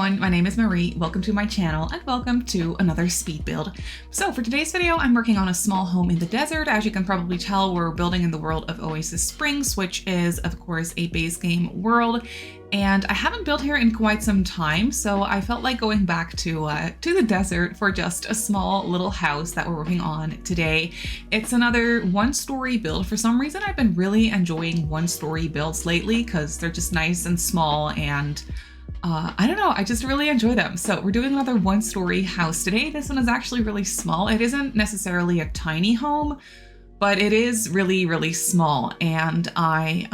everyone, my name is Marie. Welcome to my channel and welcome to another speed build. So for today's video, I'm working on a small home in the desert. As you can probably tell, we're building in the world of Oasis Springs, which is of course a base game world. And I haven't built here in quite some time, so I felt like going back to the desert for just a small little house that we're working on today. It's another one-story build. For some reason, I've been really enjoying one-story builds lately because they're just nice and small, and I don't know, I just really enjoy them. So we're doing another one-story house today. This one is actually really small. It isn't necessarily a tiny home, but it is really, really small. And I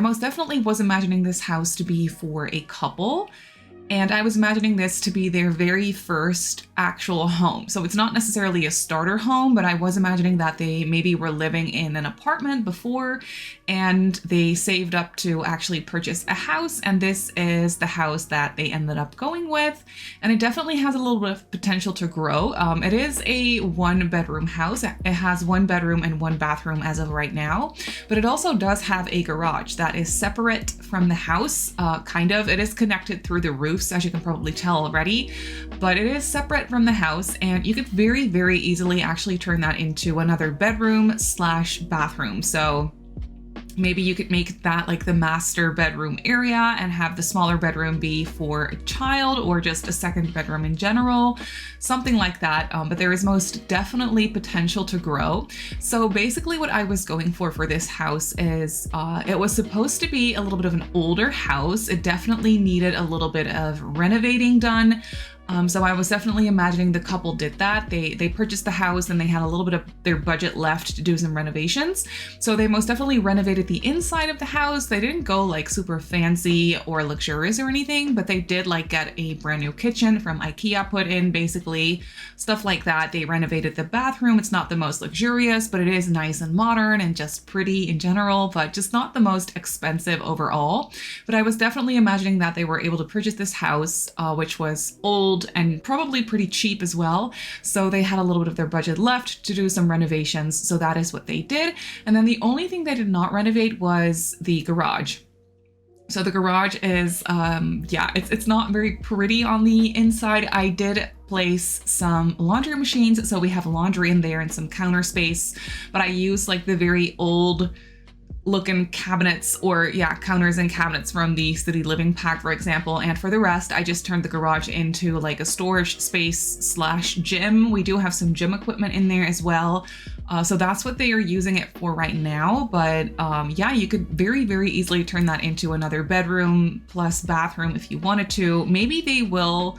most definitely was imagining this house to be for a couple. And I was imagining this to be their very first actual home. So it's not necessarily a starter home, but I was imagining that they maybe were living in an apartment before and they saved up to actually purchase a house. And this is the house that they ended up going with. And it definitely has a little bit of potential to grow. It is a one-bedroom house. It has one bedroom and one bathroom as of right now, but it also does have a garage that is separate from the house, kind of. It is connected through the roof, as you can probably tell already, but it is separate from the house, and you could very, very easily actually turn that into another bedroom slash bathroom. So maybe you could make that like the master bedroom area and have the smaller bedroom be for a child or just a second bedroom in general, something like that. But there is most definitely potential to grow. So basically what I was going for this house is it was supposed to be a little bit of an older house. It definitely needed a little bit of renovating done. So I was definitely imagining the couple did that. They purchased the house and they had a little bit of their budget left to do some renovations. So they most definitely renovated the inside of the house. They didn't go like super fancy or luxurious or anything, but they did like get a brand new kitchen from IKEA put in, basically stuff like that. They renovated the bathroom. It's not the most luxurious, but it is nice and modern and just pretty in general, but just not the most expensive overall. But I was definitely imagining that they were able to purchase this house, which was old and probably pretty cheap as well. So they had a little bit of their budget left to do some renovations. So that is what they did. And then the only thing they did not renovate was the garage. So the garage is, it's not very pretty on the inside. I did place some laundry machines. So we have laundry in there and some counter space, but I used like the very old looking cabinets or counters and cabinets from the City Living pack, for example. And for the rest, I just turned the garage into like a storage space slash gym. We do have some gym equipment in there as well. So that's what they are using it for right now. But you could very, very easily turn that into another bedroom plus bathroom if you wanted to. Maybe they will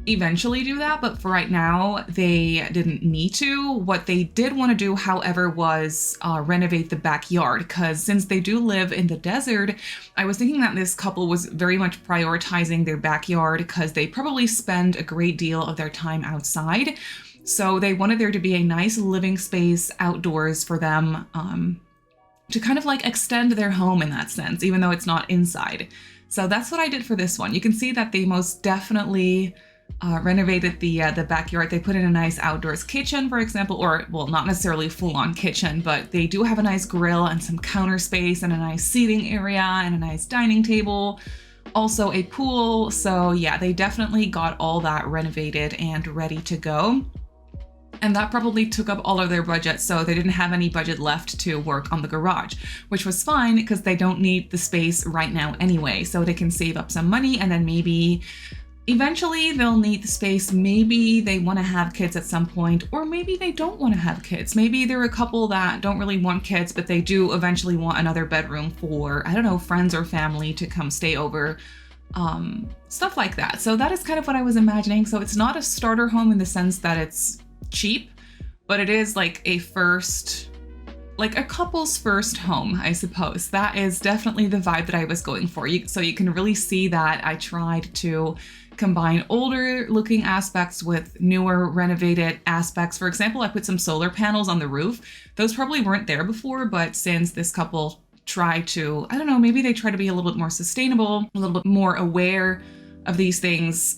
eventually do that, but for right now they didn't need to. What they did want to do, however, was renovate the backyard, because since they do live in the desert, I was thinking that this couple was very much prioritizing their backyard because they probably spend a great deal of their time outside. So they wanted there to be a nice living space outdoors for them, to kind of like extend their home in that sense, even though it's not inside. So that's what I did for this one. You can see that they most definitely renovated the backyard. They put in a nice outdoors kitchen, for example, or well, not necessarily a full-on kitchen, but they do have a nice grill and some counter space and a nice seating area and a nice dining table. Also a pool. So yeah, they definitely got all that renovated and ready to go. And that probably took up all of their budget, so they didn't have any budget left to work on the garage, which was fine because they don't need the space right now anyway, so they can save up some money and then maybe eventually they'll need the space. Maybe they want to have kids at some point, or maybe they don't want to have kids. Maybe they're a couple that don't really want kids, but they do eventually want another bedroom for, I don't know, friends or family to come stay over, stuff like that. So that is kind of what I was imagining. So it's not a starter home in the sense that it's cheap, but it is like a couple's first home, I suppose. That is definitely the vibe that I was going for. So you can really see that I tried to combine older looking aspects with newer renovated aspects. For example, I put some solar panels on the roof. Those probably weren't there before, but since this couple tried to, I don't know, maybe they try to be a little bit more sustainable, a little bit more aware of these things,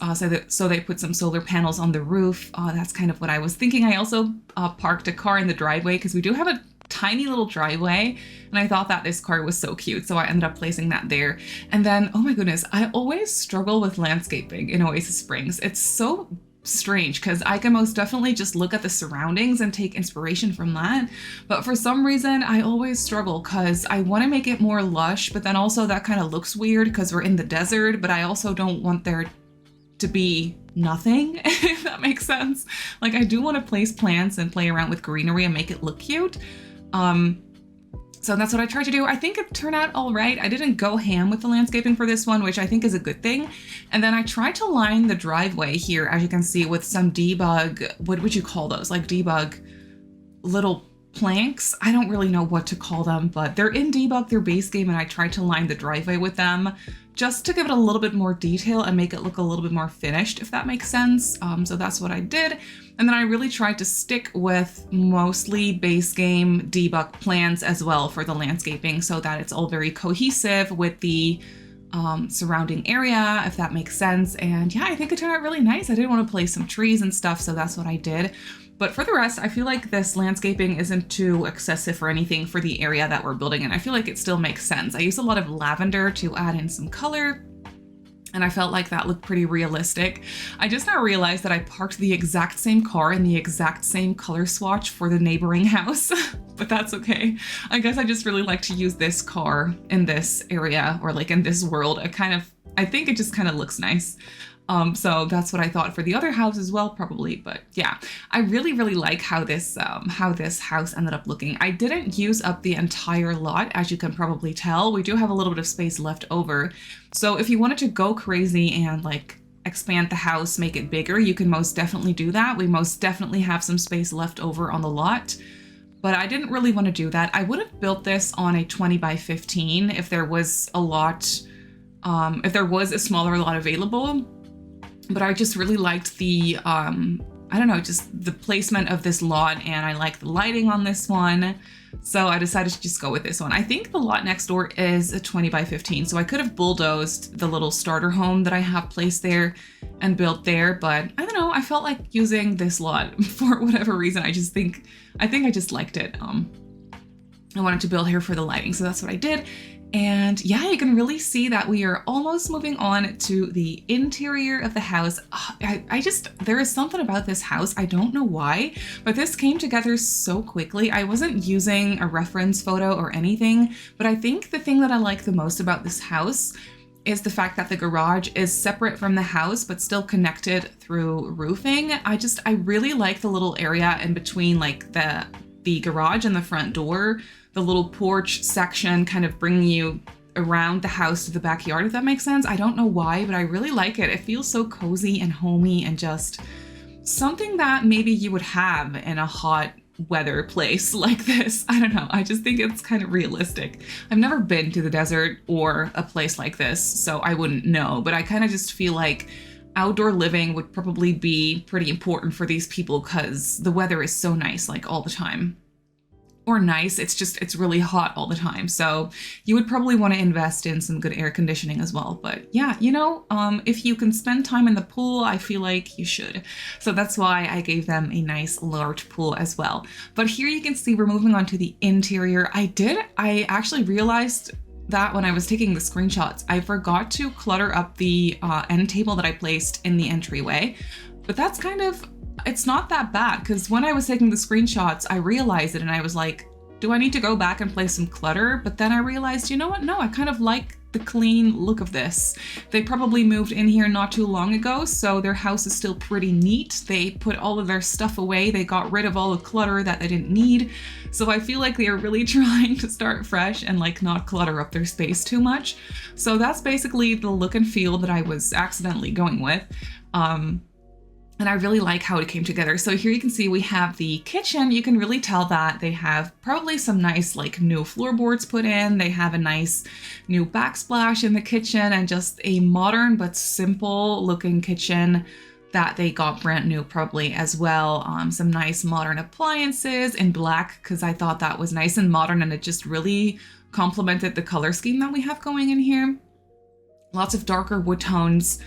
so they put some solar panels on the roof. That's kind of what I was thinking. I also parked a car in the driveway because we do have a tiny little driveway, and I thought that this car was so cute, so I ended up placing that there. And then, oh my goodness, I always struggle with landscaping in Oasis Springs. It's so strange because I can most definitely just look at the surroundings and take inspiration from that, but for some reason I always struggle because I want to make it more lush, but then also that kind of looks weird because we're in the desert, but I also don't want there to be nothing, if that makes sense. Like, I do want to place plants and play around with greenery and make it look cute. So that's what I tried to do. I think it turned out all right. I didn't go ham with the landscaping for this one, which I think is a good thing. And then I tried to line the driveway here, as you can see, with some debug, what would you call those? Like debug little planks. I don't really know what to call them, but they're in debug, their base game, and I tried to line the driveway with them just to give it a little bit more detail and make it look a little bit more finished, if that makes sense. So that's what I did. And then I really tried to stick with mostly base game debug plans as well for the landscaping so that it's all very cohesive with the surrounding area, if that makes sense. And yeah, I think it turned out really nice. I did want to place some trees and stuff, so that's what I did. But for the rest, I feel like this landscaping isn't too excessive or anything for the area that we're building in. I feel like it still makes sense. I used a lot of lavender to add in some color, and I felt like that looked pretty realistic. I just now realized that I parked the exact same car in the exact same color swatch for the neighboring house, but that's okay. I guess I just really like to use this car in this area, or like in this world. I think it just kind of looks nice. So that's what I thought for the other house as well, probably. But yeah, I really, really like how this house ended up looking. I didn't use up the entire lot, as you can probably tell. We do have a little bit of space left over. So if you wanted to go crazy and like expand the house, make it bigger, you can most definitely do that. We most definitely have some space left over on the lot, but I didn't really want to do that. I would have built this on a 20 by 15 if there was a lot, if there was a smaller lot available. But I just really liked the, I don't know, just the placement of this lot, and I like the lighting on this one. So I decided to just go with this one. I think the lot next door is a 20 by 15, so I could have bulldozed the little starter home that I have placed there and built there, but I don't know, I felt like using this lot for whatever reason. I think I just liked it. I wanted to build here for the lighting, so that's what I did. And yeah, you can really see that we are almost moving on to the interior of the house. There is something about this house, I don't know why, but this came together so quickly. I wasn't using a reference photo or anything, but I think the thing that I like the most about this house is the fact that the garage is separate from the house, but still connected through roofing. I really like the little area in between, like the garage and the front door. The little porch section kind of bringing you around the house to the backyard, if that makes sense. I don't know why, but I really like it. It feels so cozy and homey and just something that maybe you would have in a hot weather place like this. I don't know. I just think it's kind of realistic. I've never been to the desert or a place like this, so I wouldn't know, but I kind of just feel like outdoor living would probably be pretty important for these people because the weather is so nice, like all the time. Or nice, it's really hot all the time. So you would probably want to invest in some good air conditioning as well. But yeah, if you can spend time in the pool, I feel like you should. So that's why I gave them a nice large pool as well. But here you can see we're moving on to the interior. I actually realized that when I was taking the screenshots, I forgot to clutter up the end table that I placed in the entryway. But that's it's not that bad, because when I was taking the screenshots, I realized it and I was like, do I need to go back and place some clutter? But then I realized, you know what? No, I kind of like the clean look of this. They probably moved in here not too long ago, so their house is still pretty neat. They put all of their stuff away. They got rid of all the clutter that they didn't need. So I feel like they are really trying to start fresh and like not clutter up their space too much. So that's basically the look and feel that I was accidentally going with. And I really like how it came together. So here you can see we have the kitchen. You can really tell that they have probably some nice like new floorboards put in. They have a nice new backsplash in the kitchen and just a modern but simple looking kitchen that they got brand new probably as well. Some nice modern appliances in black because I thought that was nice and modern and it just really complemented the color scheme that we have going in here. Lots of darker wood tones.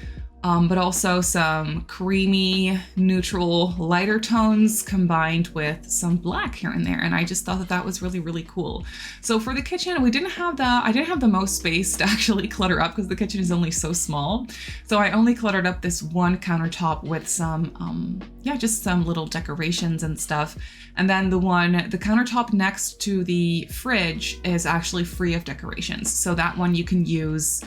but also some creamy, neutral, lighter tones combined with some black here and there. And I just thought that that was really, really cool. So for the kitchen, I didn't have the most space to actually clutter up because the kitchen is only so small. So I only cluttered up this one countertop with some, just some little decorations and stuff. And then the countertop next to the fridge is actually free of decorations. So that one you can use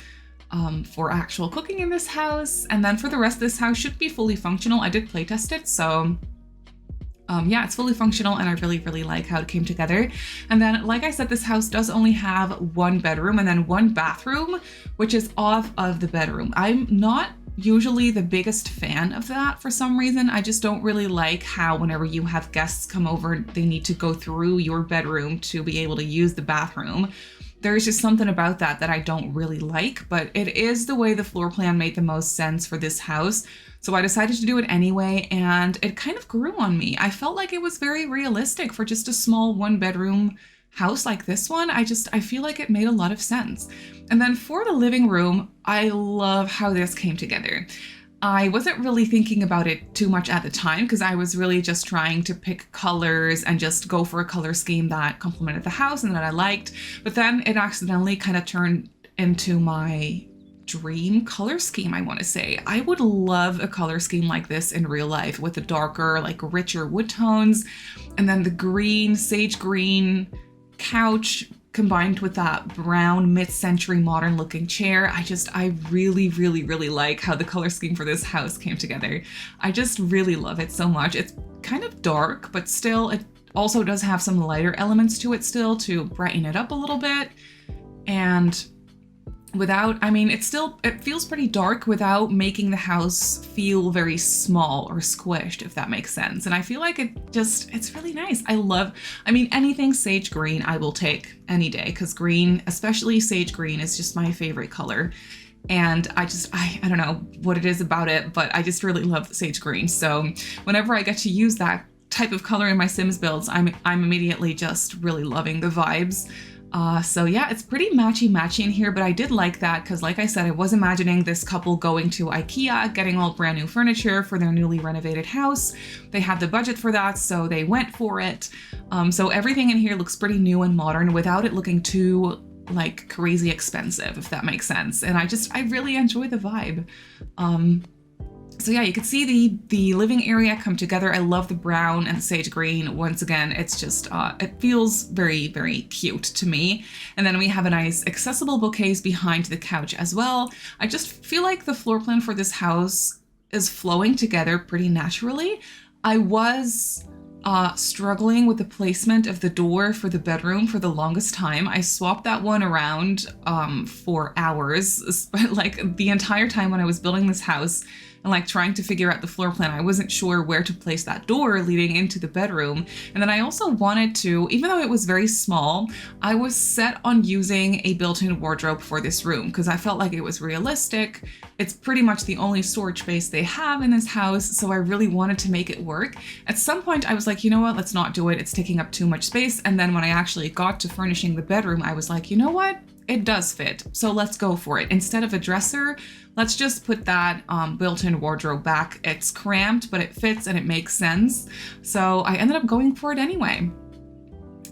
for actual cooking in this house. And then for the rest of this house should be fully functional. I did playtest it, so it's fully functional and I really, really like how it came together. And then, like I said, this house does only have one bedroom and then one bathroom, which is off of the bedroom. I'm not usually the biggest fan of that for some reason. I just don't really like how whenever you have guests come over, they need to go through your bedroom to be able to use the bathroom. There's just something about that I don't really like, but it is the way the floor plan made the most sense for this house. So I decided to do it anyway, and it kind of grew on me. I felt like it was very realistic for just a small 1-bedroom house like this one. I feel like it made a lot of sense. And then for the living room, I love how this came together. I wasn't really thinking about it too much at the time because I was really just trying to pick colors and just go for a color scheme that complemented the house and that I liked. But then it accidentally kind of turned into my dream color scheme, I want to say. I would love a color scheme like this in real life with the darker, like richer wood tones, and then the green, sage green couch combined with that brown mid-century modern looking chair. I really, really, really like how the color scheme for this house came together. I just really love it so much. It's kind of dark, but still it also does have some lighter elements to it still to brighten it up a little bit. And it feels pretty dark without making the house feel very small or squished, if that makes sense. And I feel like it's really nice. Anything sage green I will take any day because green, especially sage green, is just my favorite color. And I don't know what it is about it, but I just really love sage green. So whenever I get to use that type of color in my Sims builds, I'm immediately just really loving the vibes. It's pretty matchy in here, but I did like that because, like I said, I was imagining this couple going to IKEA, getting all brand new furniture for their newly renovated house. They had the budget for that, so they went for it. So everything in here looks pretty new and modern without it looking too like crazy expensive, if that makes sense. And I really enjoy the vibe. You can see the living area come together. I love the brown and sage green. Once again, it's just, it feels very, very cute to me. And then we have a nice accessible bookcase behind the couch as well. I just feel like the floor plan for this house is flowing together pretty naturally. I was struggling with the placement of the door for the bedroom for the longest time. I swapped that one around for hours, like the entire time when I was building this house. And like trying to figure out the floor plan, I wasn't sure where to place that door leading into the bedroom. And then I also wanted to, even though it was very small, I was set on using a built-in wardrobe for this room because I felt like it was realistic. It's pretty much the only storage space they have in this house, so I really wanted to make it work. At some point I was like, you know what, let's not do it. It's taking up too much space. And then when I actually got to furnishing the bedroom, I was like, you know what? It does fit, so let's go for it. Instead of a dresser, let's just put that built-in wardrobe back. It's cramped, but it fits and it makes sense. So I ended up going for it anyway.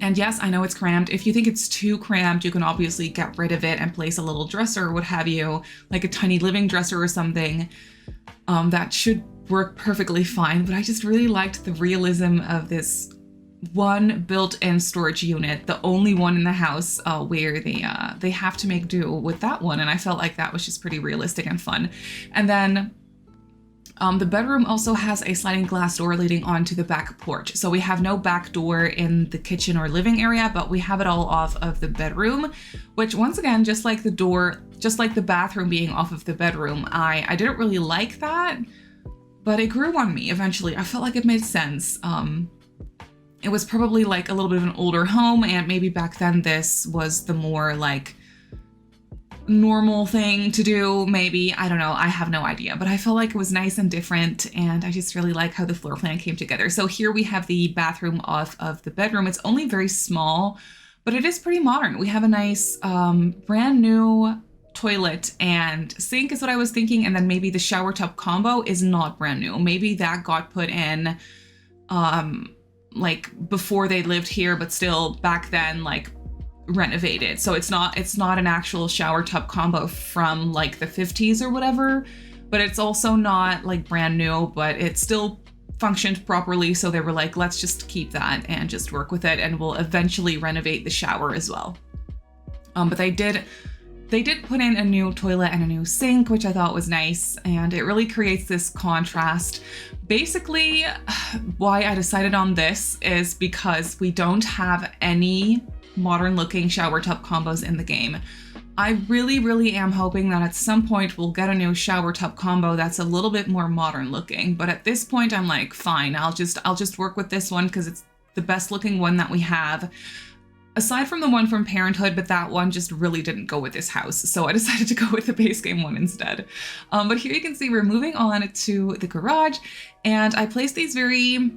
And yes, I know it's cramped. If you think it's too cramped, you can obviously get rid of it and place a little dresser or what have you, like a tiny living dresser or something. That should work perfectly fine, but I just really liked the realism of this one built-in storage unit, the only one in the house where they have to make do with that one. And I felt like that was just pretty realistic and fun. And then the bedroom also has a sliding glass door leading onto the back porch. So we have no back door in the kitchen or living area, but we have it all off of the bedroom, which once again, just like the bathroom being off of the bedroom, I didn't really like that, but it grew on me eventually. I felt like it made sense. It was probably like a little bit of an older home, and maybe back then this was the more like normal thing to do, maybe. I don't know. I have no idea, but I felt like it was nice and different, and I just really like how the floor plan came together. So here we have the bathroom off of the bedroom. It's only very small, but it is pretty modern. We have a nice brand new toilet and sink is what I was thinking. And then maybe the shower tub combo is not brand new. Maybe that got put in like before they lived here, but still back then like renovated. So it's not an actual shower tub combo from like the 50s or whatever, but it's also not like brand new, but it still functioned properly. So they were like, let's just keep that and just work with it, and we'll eventually renovate the shower as well. But they did put in a new toilet and a new sink, which I thought was nice, and it really creates this contrast. Basically, why I decided on this is because we don't have any modern looking shower tub combos in the game. I really am hoping that at some point we'll get a new shower tub combo that's a little bit more modern looking. But at this point, I'm like, fine, I'll just work with this one because it's the best looking one that we have. Aside from the one from Parenthood, but that one just really didn't go with this house. So I decided to go with the base game one instead. But here you can see we're moving on to the garage, and I placed these very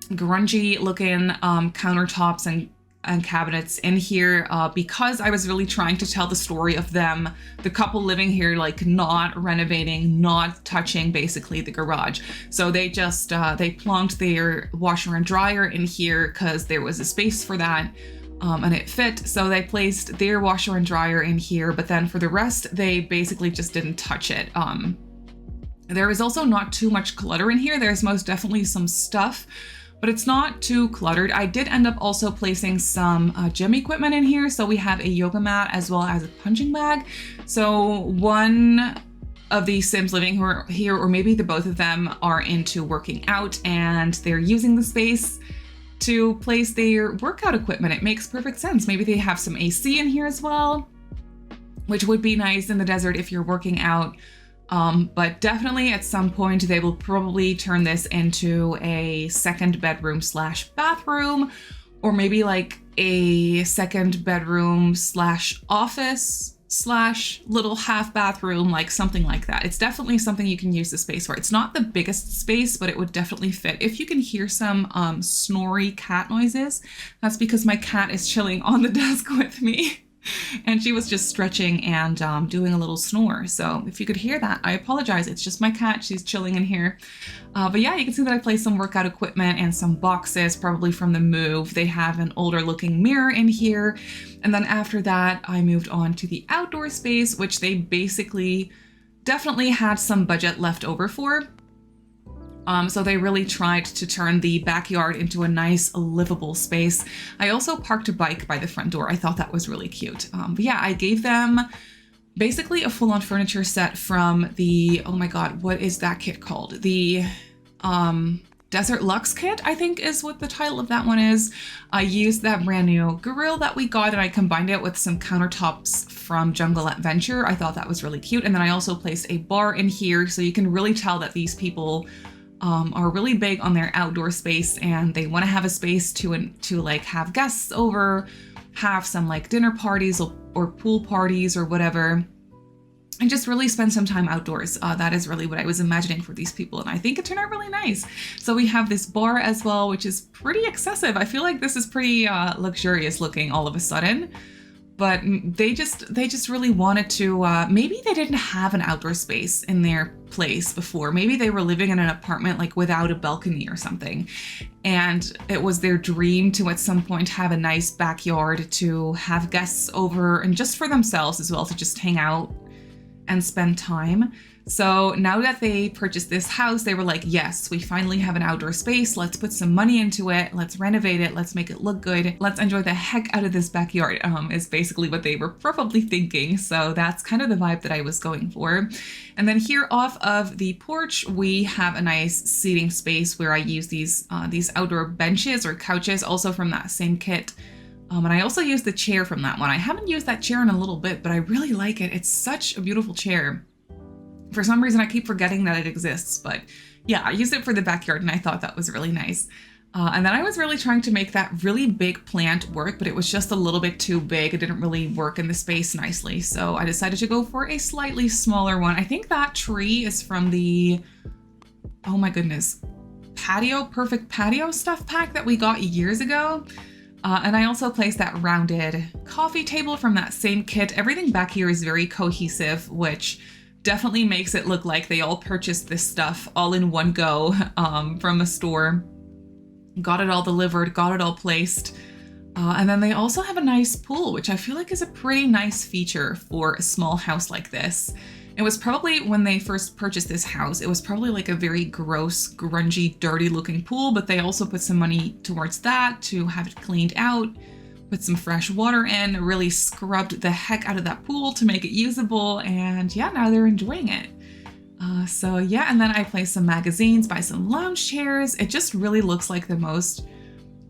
grungy looking countertops and cabinets in here because I was really trying to tell the story of them, the couple living here, like not renovating, not touching basically the garage. So they just, they plonked their washer and dryer in here because there was a space for that. And it fit, so they placed their washer and dryer in here, but then for the rest, they basically just didn't touch it. There is also not too much clutter in here. There's most definitely some stuff, but it's not too cluttered. I did end up also placing some gym equipment in here. So we have a yoga mat as well as a punching bag. So one of the Sims living here, or maybe the both of them, are into working out and they're using the space to place their workout equipment. It makes perfect sense. Maybe they have some AC in here as well, which would be nice in the desert if you're working out. But definitely at some point they will probably turn this into a second bedroom / bathroom, or maybe like a second bedroom / office / little half bathroom, like something like that. It's definitely something you can use the space for. It's not the biggest space, but it would definitely fit. If you can hear some snory cat noises, that's because my cat is chilling on the desk with me. And she was just stretching and doing a little snore. So if you could hear that, I apologize. It's just my cat. She's chilling in here. But yeah, you can see that I placed some workout equipment and some boxes, probably from the move. They have an older looking mirror in here. And then after that, I moved on to the outdoor space, which they basically definitely had some budget left over for. So they really tried to turn the backyard into a nice livable space. I also parked a bike by the front door. I thought that was really cute. But yeah, I gave them basically a full-on furniture set from the, oh my God, what is that kit called? The Desert Luxe kit, I think is what the title of that one is. I used that brand new grill that we got and I combined it with some countertops from Jungle Adventure. I thought that was really cute. And then I also placed a bar in here, so you can really tell that these people are really big on their outdoor space, and they want to have a space to like have guests over, have some like dinner parties or pool parties or whatever, and just really spend some time outdoors. That is really what I was imagining for these people, and I think it turned out really nice. So we have this bar as well, which is pretty excessive. I feel like this is pretty luxurious looking all of a sudden. But they just really wanted to, maybe they didn't have an outdoor space in their place before. Maybe they were living in an apartment like without a balcony or something. And it was their dream to at some point have a nice backyard to have guests over and just for themselves as well, to just hang out and spend time. So now that they purchased this house, they were like, yes, we finally have an outdoor space. Let's put some money into it. Let's renovate it. Let's make it look good. Let's enjoy the heck out of this backyard, is basically what they were probably thinking. So that's kind of the vibe that I was going for. And then here off of the porch, we have a nice seating space where I use these outdoor benches or couches, also from that same kit. And I also used the chair from that one. I haven't used that chair in a little bit, but I really like it. It's such a beautiful chair. For some reason, I keep forgetting that it exists, but yeah, I used it for the backyard and I thought that was really nice. And then I was really trying to make that really big plant work, but it was just a little bit too big. It didn't really work in the space nicely. So I decided to go for a slightly smaller one. I think that tree is from the, oh my goodness, Perfect Patio stuff pack that we got years ago. And I also placed that rounded coffee table from that same kit. Everything back here is very cohesive, which definitely makes it look like they all purchased this stuff all in one go from a store. Got it all delivered, got it all placed. And then they also have a nice pool, which I feel like is a pretty nice feature for a small house like this. It was probably, when they first purchased this house, it was probably like a very gross, grungy, dirty looking pool, but they also put some money towards that to have it cleaned out, put some fresh water in, really scrubbed the heck out of that pool to make it usable, and yeah, now they're enjoying it. So yeah, and then I placed some magazines by some lounge chairs. It just really looks like the most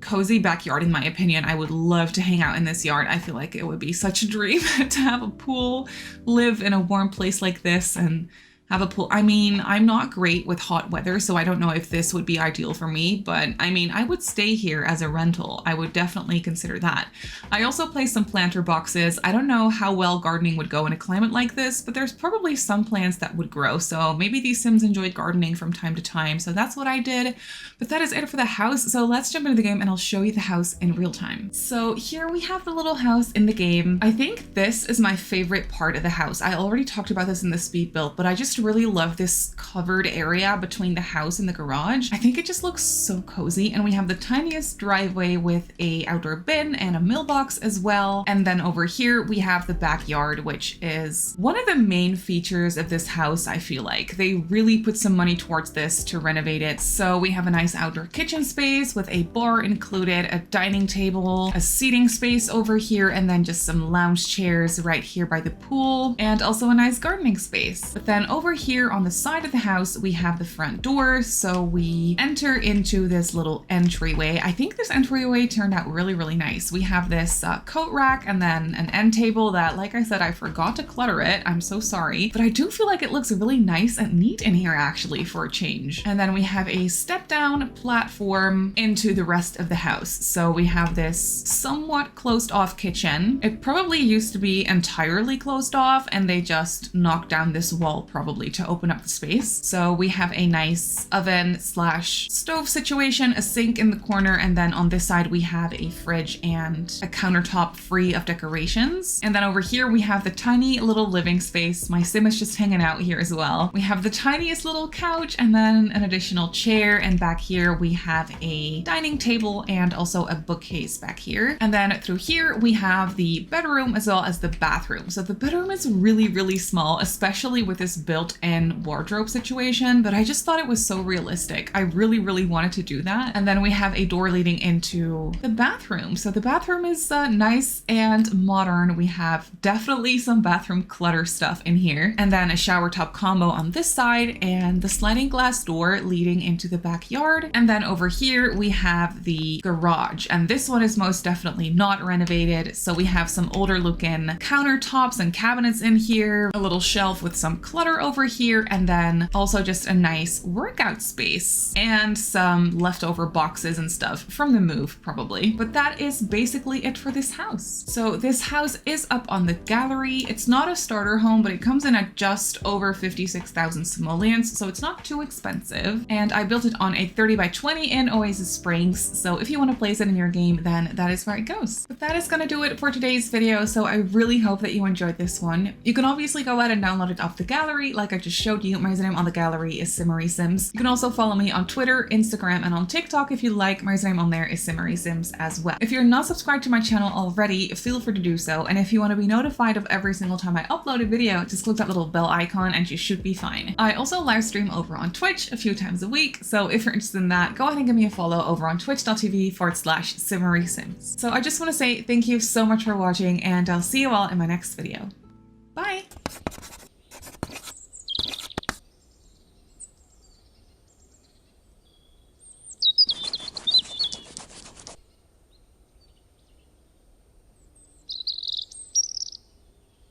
cozy backyard in my opinion. I would love to hang out in this yard. I feel like it would be such a dream to have a pool, live in a warm place like this and have a pool. I mean, I'm not great with hot weather, so I don't know if this would be ideal for me, but I mean, I would stay here as a rental. I would definitely consider that. I also placed some planter boxes. I don't know how well gardening would go in a climate like this, but there's probably some plants that would grow. So maybe these Sims enjoyed gardening from time to time. So that's what I did. But that is it for the house. So let's jump into the game and I'll show you the house in real time. So here we have the little house in the game. I think this is my favorite part of the house. I already talked about this in the speed build, but I just really love this covered area between the house and the garage. I think it just looks so cozy, and we have the tiniest driveway with a outdoor bin and a mailbox as well. And then over here we have the backyard, which is one of the main features of this house. I feel like they really put some money towards this to renovate it. So we have a nice outdoor kitchen space with a bar included, a dining table, a seating space over here, and then just some lounge chairs right here by the pool, and also a nice gardening space. But then over here on the side of the house, we have the front door. So we enter into this little entryway. I think this entryway turned out really, really nice. We have this coat rack and then an end table that, like I said, I forgot to clutter it. I'm so sorry, but I do feel like it looks really nice and neat in here actually for a change. And then we have a step down platform into the rest of the house. So we have this somewhat closed off kitchen. It probably used to be entirely closed off and they just knocked down this wall probably to open up the space. So we have a nice oven slash stove situation, a sink in the corner, and then on this side we have a fridge and a countertop free of decorations. And then over here we have the tiny little living space. My Sim is just hanging out here as well. We have the tiniest little couch and then an additional chair, and back here we have a dining table and also a bookcase back here. And then through here we have the bedroom as well as the bathroom. So the bedroom is really, really small, especially with this built-in wardrobe situation, but I just thought it was so realistic. I really, really wanted to do that. And then we have a door leading into the bathroom. So the bathroom is nice and modern. We have definitely some bathroom clutter stuff in here. And then a shower top combo on this side and the sliding glass door leading into the backyard. And then over here we have the garage. And this one is most definitely not renovated. So we have some older looking countertops and cabinets in here, a little shelf with some clutter over here, and then also just a nice workout space and some leftover boxes and stuff from the move probably. But that is basically it for this house. So this house is up on the gallery. It's not a starter home, but it comes in at just over 56,000 simoleons, so it's not too expensive. And I built it on a 30 by 20 in Oasis Springs. So if you want to place it in your game, then that is where it goes. But that is going to do it for today's video. So I really hope that you enjoyed this one. You can obviously go ahead and download it off the gallery like I just showed you. My username on the gallery is Simmary Sims. You can also follow me on Twitter, Instagram, and on TikTok if you like. My username on there is Simmary Sims as well. If you're not subscribed to my channel already, feel free to do so. And if you want to be notified of every single time I upload a video, just click that little bell icon and you should be fine. I also live stream over on Twitch a few times a week. So if you're interested in that, go ahead and give me a follow over on twitch.tv/Simmary Sims. So I just want to say thank you so much for watching, and I'll see you all in my next video. Bye!